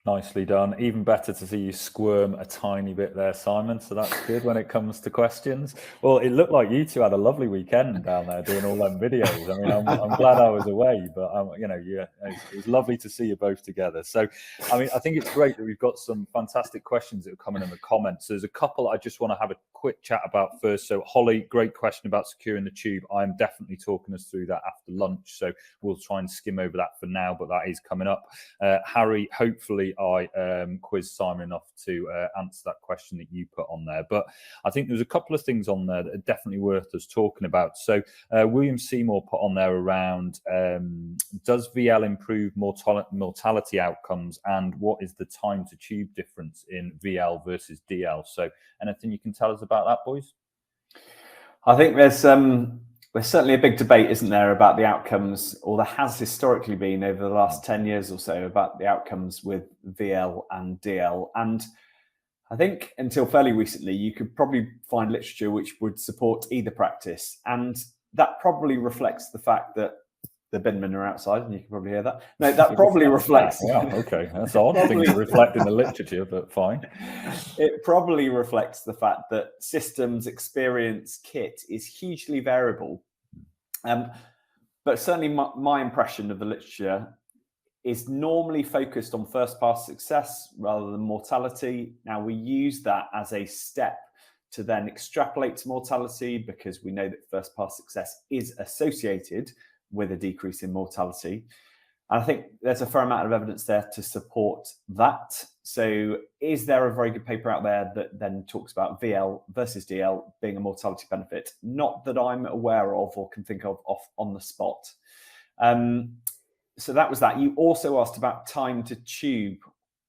Nicely done. Even better to see you squirm a tiny bit there, Simon. So that's good when it comes to questions. Well, it looked like you two had a lovely weekend down there doing all them videos. I mean, I'm glad I was away, but it was lovely to see you both together. So, I mean, I think it's great that we've got some fantastic questions that are coming in the comments. There's a couple I just want to have a quick chat about first. So, Holly, great question about securing the tube. I'm definitely talking us through that after lunch. So we'll try and skim over that for now, but that is coming up. Harry, hopefully I quizzed Simon enough to answer that question that you put on there. But I think there's a couple of things on there that are definitely worth us talking about. So William Seymour put on there around, does VL improve mortality outcomes, and what is the time to tube difference in VL versus DL? So anything you can tell us about that, boys? I think there's certainly a big debate, isn't there, about the outcomes, or there has historically been over the last 10 years or so, about the outcomes with VL and DL. And I think until fairly recently, you could probably find literature which would support either practice. And that probably reflects the fact that the binmen are outside, and you can probably hear that. No, that probably reflects... Wow, okay, that's odd. Things are reflecting the literature, but fine. It probably reflects the fact that systems, experience, kit is hugely variable. But certainly my impression of the literature is normally focused on first pass success rather than mortality. Now, we use that as a step to then extrapolate to mortality, because we know that first pass success is associated with a decrease in mortality. And I think there's a fair amount of evidence there to support that. So is there a very good paper out there that then talks about VL versus DL being a mortality benefit? Not that I'm aware of or can think of off on the spot. So that was that. You also asked about time to tube,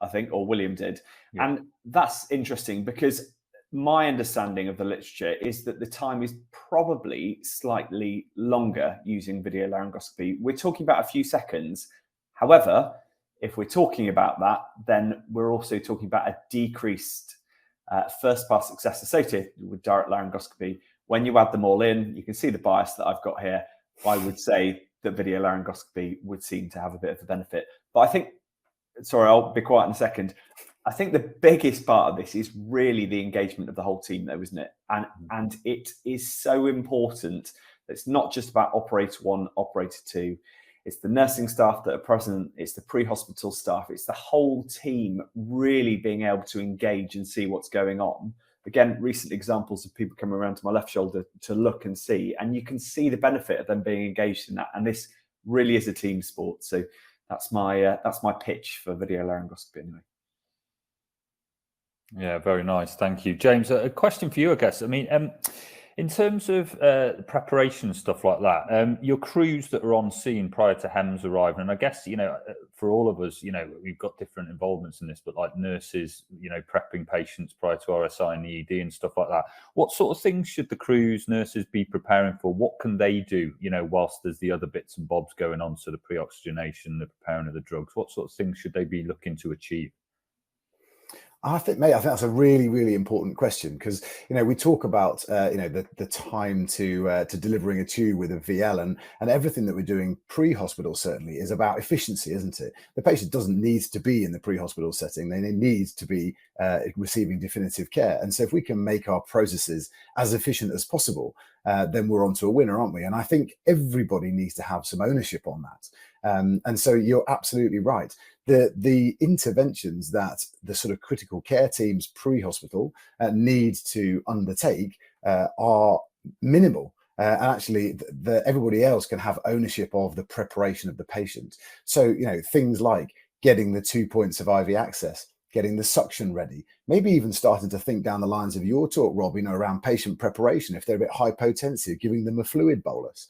I think, or William did. Yeah. And that's interesting, because my understanding of the literature is that the time is probably slightly longer using video laryngoscopy. We're talking about a few seconds. However, if we're talking about that, then we're also talking about a decreased first pass success associated with direct laryngoscopy. When you add them all in, you can see the bias that I've got here. I would say that video laryngoscopy would seem to have a bit of a benefit. But I think, sorry, I'll be quiet in a second. I think the biggest part of this is really the engagement of the whole team, though, isn't it? And it is so important that it's not just about operator one, operator two. It's the nursing staff that are present. It's the pre-hospital staff. It's the whole team really being able to engage and see what's going on. Again, recent examples of people coming around to my left shoulder to look and see, and you can see the benefit of them being engaged in that. And this really is a team sport. So that's my pitch for video laryngoscopy anyway. Yeah, very nice. Thank you. James, a question for you, I guess. I mean, in terms of preparation, stuff like that, your crews that are on scene prior to HEMS arriving, and I guess, for all of us, we've got different involvements in this, but like nurses, prepping patients prior to RSI and the ED and stuff like that. What sort of things should the crews, nurses be preparing for? What can they do, whilst there's the other bits and bobs going on, so the pre-oxygenation, the preparing of the drugs? What sort of things should they be looking to achieve? I think that's a really, really important question, because we talk about the time to delivering a tube with a VL, and everything that we're doing pre-hospital certainly is about efficiency, isn't it? The patient doesn't need to be in the pre-hospital setting; they need to be receiving definitive care. And so, if we can make our processes as efficient as possible, then we're onto a winner, aren't we? And I think everybody needs to have some ownership on that. And so you're absolutely right. The interventions that the sort of critical care teams pre-hospital need to undertake are minimal. And actually, everybody else can have ownership of the preparation of the patient. So, things like getting the 2 points of IV access, getting the suction ready, maybe even starting to think down the lines of your talk, Rob, around patient preparation. If they're a bit hypotensive, giving them a fluid bolus.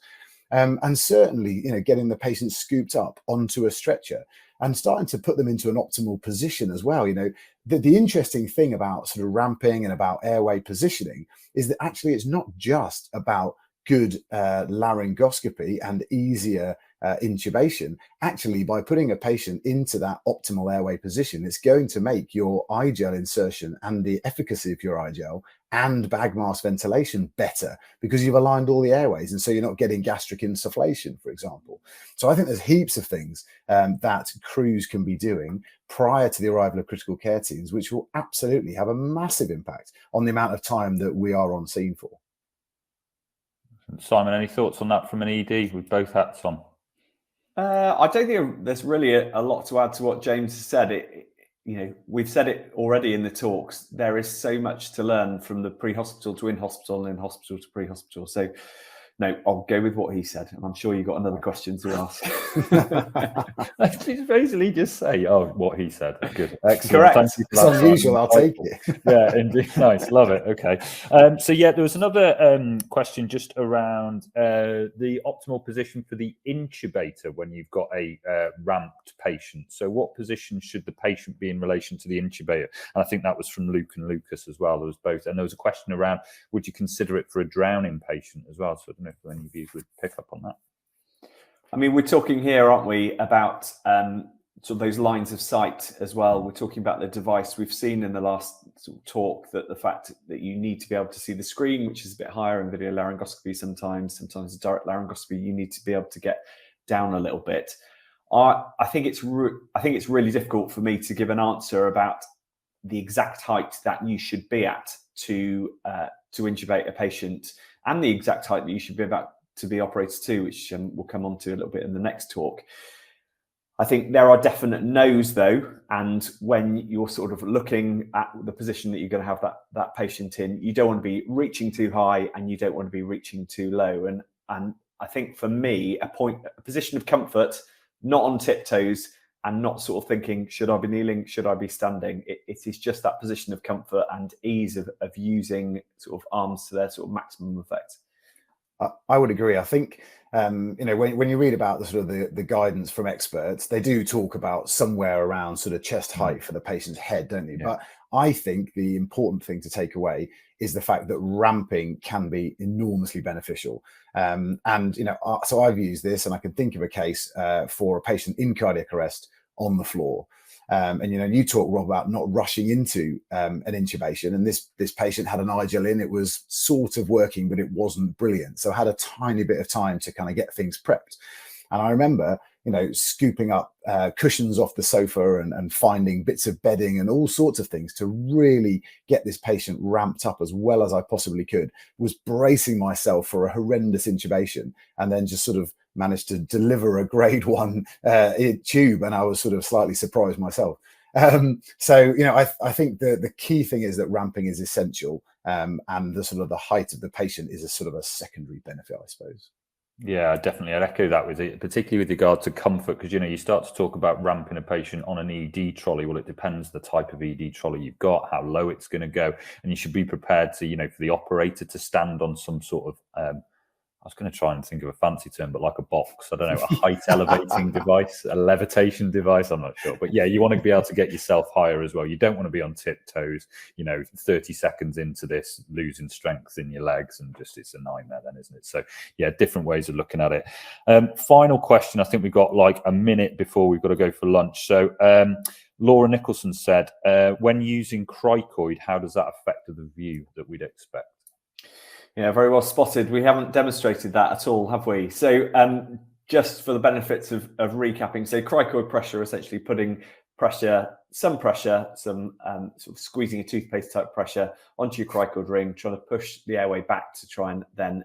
And certainly, getting the patient scooped up onto a stretcher and starting to put them into an optimal position as well. The interesting thing about sort of ramping and about airway positioning is that actually it's not just about good laryngoscopy and easier intubation, actually by putting a patient into that optimal airway position, it's going to make your eye gel insertion and the efficacy of your eye gel and bag mask ventilation better, because you've aligned all the airways, and so you're not getting gastric insufflation, for example. So I think there's heaps of things that crews can be doing prior to the arrival of critical care teams, which will absolutely have a massive impact on the amount of time that we are on scene for. Simon, any thoughts on that from an ED with both hats on? I don't think there's really a lot to add to what James has said. We've said it already in the talks. There is so much to learn from the pre-hospital to in-hospital and in-hospital to pre-hospital. So, no, I'll go with what he said, and I'm sure you've got another question to ask. Please basically just say, what he said. Good. Excellent. Correct. Thank you for It's that, unusual, Simon. I'll take it. Yeah, indeed. Nice. Love it. Okay. So, yeah, there was another question just around the optimal position for the intubator when you've got a ramped patient. So what position should the patient be in relation to the intubator? And I think that was from Luke and Lucas as well. There was both. And there was a question around, would you consider it for a drowning patient as well? So I don't know if any of you would pick up on that. I mean, we're talking here, aren't we, about sort of those lines of sight as well. We're talking about the device. We've seen in the last sort of talk that the fact that you need to be able to see the screen, which is a bit higher in video laryngoscopy sometimes direct laryngoscopy, you need to be able to get down a little bit. I think it's really difficult for me to give an answer about the exact height that you should be at to intubate a patient, and the exact height that you should be about to be operated to, which we'll come on to a little bit in the next talk. I think there are definite no's though, and when you're sort of looking at the position that you're going to have that patient in, you don't want to be reaching too high and you don't want to be reaching too low. And I think for me, a position of comfort, not on tiptoes and not sort of thinking, should I be kneeling, should I be standing? It is just that position of comfort and ease of using sort of arms to their sort of maximum effect. I would agree. I think when you read about the sort of the guidance from experts, they do talk about somewhere around sort of chest height for the patient's head, don't they? Yeah. But I think the important thing to take away is the fact that ramping can be enormously beneficial. So I've used this, and I can think of a case for a patient in cardiac arrest on the floor. You talk, Rob, about not rushing into an intubation, and this patient had an eye gel in. It was sort of working, but it wasn't brilliant. So I had a tiny bit of time to kind of get things prepped. And I remember, scooping up cushions off the sofa and finding bits of bedding and all sorts of things to really get this patient ramped up as well as I possibly could, was bracing myself for a horrendous intubation, and then just sort of managed to deliver a grade 1 tube, and I was sort of slightly surprised myself. I think the key thing is that ramping is essential, and the sort of the height of the patient is a sort of a secondary benefit, I suppose. Yeah, definitely. I'd echo that with it, particularly with regard to comfort, because you start to talk about ramping a patient on an ED trolley. Well, it depends the type of ED trolley you've got, how low it's going to go, and you should be prepared to, for the operator to stand on some sort of I was going to try and think of a fancy term, but like a box, I don't know, a height elevating device, a levitation device, I'm not sure. But yeah, you want to be able to get yourself higher as well. You don't want to be on tiptoes, 30 seconds into this, losing strength in your legs, and just, it's a nightmare then, isn't it? So yeah, different ways of looking at it. Final question. I think we've got like a minute before we've got to go for lunch. So Laura Nicholson said, when using cricoid, how does that affect the view that we'd expect? Yeah, very well spotted. We haven't demonstrated that at all, have we? So just for the benefits of recapping, so cricoid pressure, essentially putting some pressure, some sort of squeezing a toothpaste type pressure onto your cricoid ring, trying to push the airway back to try and then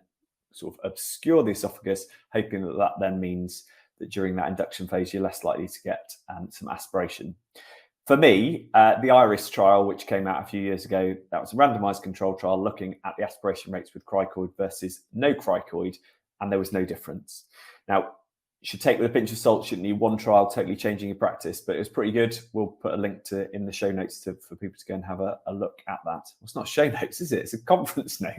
sort of obscure the esophagus, hoping that then means that during that induction phase, you're less likely to get some aspiration. For me, the IRIS trial, which came out a few years ago, that was a randomized control trial looking at the aspiration rates with cricoid versus no cricoid, and there was no difference. Now, you should take with a pinch of salt, shouldn't you? One trial totally changing your practice, but it was pretty good. We'll put a link in the show notes for people to go and have a look at that. Well, it's not show notes, is it? It's a conference note.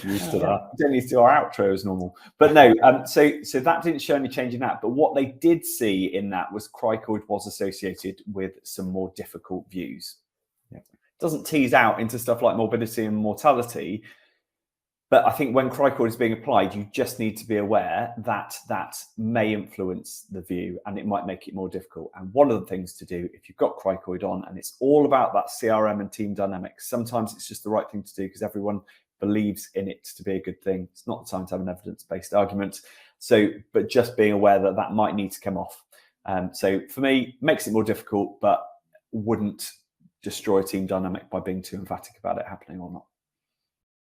Used to that. Don't need to do our outro as normal. But no, so that didn't show any change in that. But what they did see in that was cricoid was associated with some more difficult views. Yeah. It doesn't tease out into stuff like morbidity and mortality, But I think when cricoid is being applied, you just need to be aware that that may influence the view and it might make it more difficult. And one of the things to do if you've got cricoid on, and it's all about that CRM and team dynamics, sometimes it's just the right thing to do because everyone believes in it to be a good thing. It's not the time to have an evidence-based argument. So, but just being aware that that might need to come off. So for me, makes it more difficult, but wouldn't destroy a team dynamic by being too emphatic about it happening or not.